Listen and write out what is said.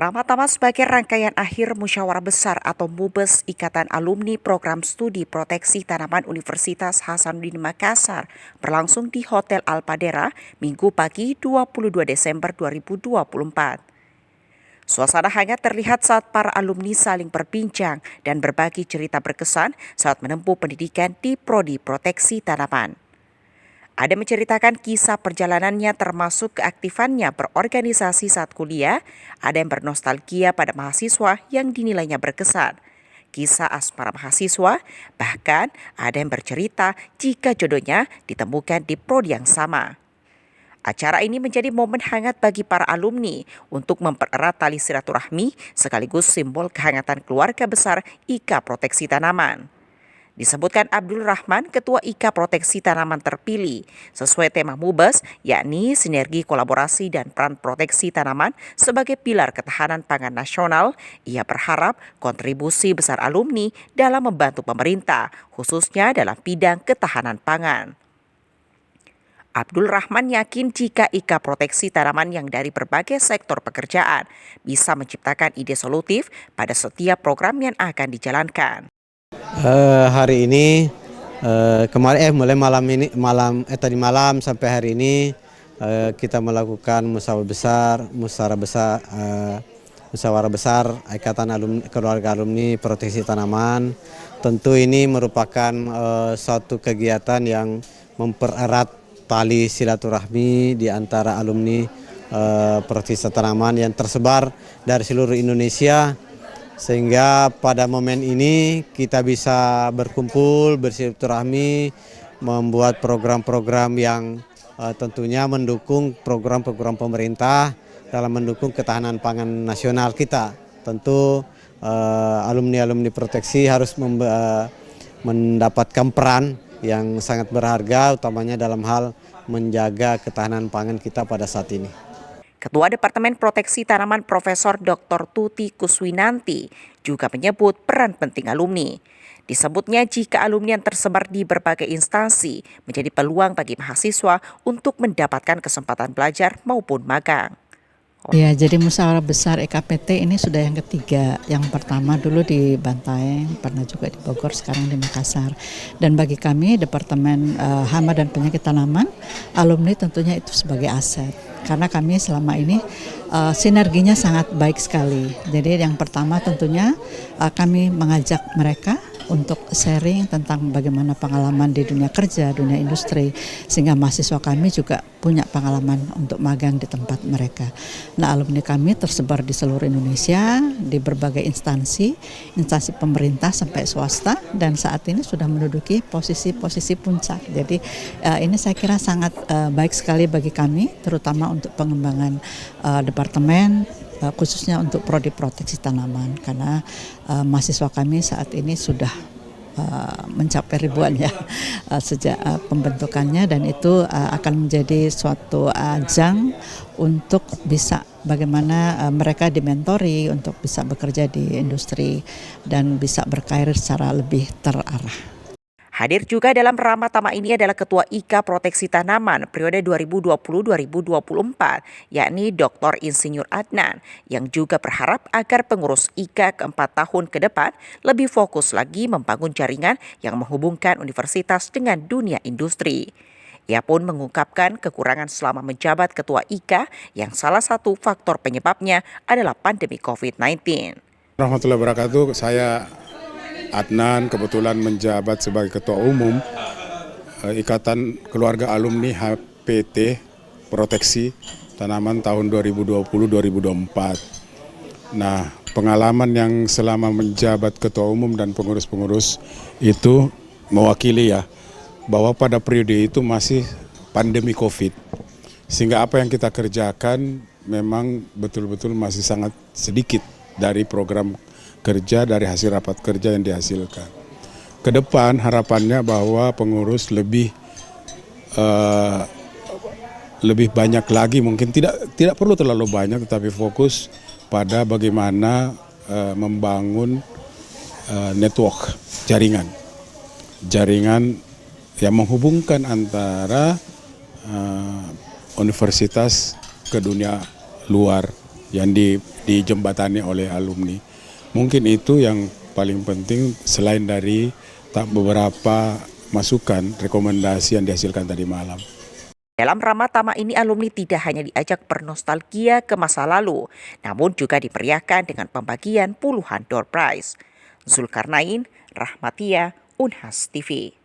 Ramatama sebagai rangkaian akhir Musyawarah Besar atau MUBES Ikatan Alumni Program Studi Proteksi Tanaman Universitas Hasanuddin Makassar berlangsung di Hotel Alpadera Minggu pagi 22 Desember 2024. Suasana hangat terlihat saat para alumni saling berbincang dan berbagi cerita berkesan saat menempuh pendidikan di Prodi Proteksi Tanaman. Ada menceritakan kisah perjalanannya termasuk keaktifannya berorganisasi saat kuliah, ada yang bernostalgia pada mahasiswa yang dinilainya berkesan. Kisah asmara mahasiswa, bahkan ada yang bercerita jika jodohnya ditemukan di prodi yang sama. Acara ini menjadi momen hangat bagi para alumni untuk mempererat tali silaturahmi sekaligus simbol kehangatan keluarga besar IKA Proteksi Tanaman. Disebutkan Abdul Rahman, Ketua IKA Proteksi Tanaman terpilih, sesuai tema MUBES, yakni sinergi kolaborasi dan peran proteksi tanaman sebagai pilar ketahanan pangan nasional. Ia berharap kontribusi besar alumni dalam membantu pemerintah, khususnya dalam bidang ketahanan pangan. Abdul Rahman yakin jika IKA Proteksi Tanaman yang dari berbagai sektor pekerjaan bisa menciptakan ide solutif pada setiap program yang akan dijalankan. Hari ini mulai tadi malam sampai hari ini kita melakukan musyawarah besar Ikatan Keluarga Alumni Proteksi Tanaman. Tentu ini merupakan suatu kegiatan yang mempererat tali silaturahmi di antara alumni proteksi tanaman yang tersebar dari seluruh Indonesia. Sehingga pada momen ini kita bisa berkumpul, bersilaturahmi, membuat program-program yang tentunya mendukung program-program pemerintah dalam mendukung ketahanan pangan nasional kita. Tentu alumni-alumni proteksi harus mendapatkan peran yang sangat berharga, utamanya dalam hal menjaga ketahanan pangan kita pada saat ini. Ketua Departemen Proteksi Tanaman Profesor Dr. Tuti Kuswinanti juga menyebut peran penting alumni. Disebutnya jika alumni yang tersebar di berbagai instansi menjadi peluang bagi mahasiswa untuk mendapatkan kesempatan belajar maupun magang. Ya, jadi musyawarah besar EKPT ini sudah yang ketiga. Yang pertama dulu di Bantaeng, pernah juga di Bogor, sekarang di Makassar. Dan bagi kami Departemen Hama dan Penyakit Tanaman, alumni tentunya itu sebagai aset. Karena kami selama ini sinerginya sangat baik sekali. Jadi yang pertama tentunya kami mengajak mereka untuk sharing tentang bagaimana pengalaman di dunia kerja, dunia industri, sehingga mahasiswa kami juga punya pengalaman untuk magang di tempat mereka. Nah, alumni kami tersebar di seluruh Indonesia, di berbagai instansi pemerintah sampai swasta, dan saat ini sudah menduduki posisi-posisi puncak. Jadi ini saya kira sangat baik sekali bagi kami, terutama untuk pengembangan departemen, khususnya untuk prodi proteksi tanaman, karena mahasiswa kami saat ini sudah mencapai ribuan ya sejak pembentukannya, dan itu akan menjadi suatu ajang untuk bisa bagaimana mereka dimentori untuk bisa bekerja di industri dan bisa berkarir secara lebih terarah. Hadir juga dalam Ramatama ini adalah Ketua IKA Proteksi Tanaman periode 2020-2024, yakni Dr. Insinyur Adnan, yang juga berharap agar pengurus IKA ke-4 tahun ke depan lebih fokus lagi membangun jaringan yang menghubungkan universitas dengan dunia industri. Ia pun mengungkapkan kekurangan selama menjabat Ketua IKA yang salah satu faktor penyebabnya adalah pandemi COVID-19. Warahmatullahi wabarakatuh. Saya Adnan kebetulan menjabat sebagai Ketua Umum Ikatan Keluarga Alumni HPT Proteksi Tanaman tahun 2020-2024. Nah, pengalaman yang selama menjabat Ketua Umum dan pengurus-pengurus itu mewakili ya, bahwa pada periode itu masih pandemi COVID. Sehingga apa yang kita kerjakan memang betul-betul masih sangat sedikit dari program kerja, dari hasil rapat kerja yang dihasilkan. Ke depan harapannya bahwa pengurus lebih banyak lagi, mungkin tidak perlu terlalu banyak, tetapi fokus pada bagaimana membangun network, jaringan yang menghubungkan antara universitas ke dunia luar yang dijembatani oleh alumni. Mungkin itu yang paling penting selain dari beberapa masukan, rekomendasi yang dihasilkan tadi malam. Dalam Ramatama ini alumni tidak hanya diajak bernostalgia ke masa lalu, namun juga diperiahkan dengan pembagian puluhan door prize. Zulkarnain, Rahmatia, Unhas TV.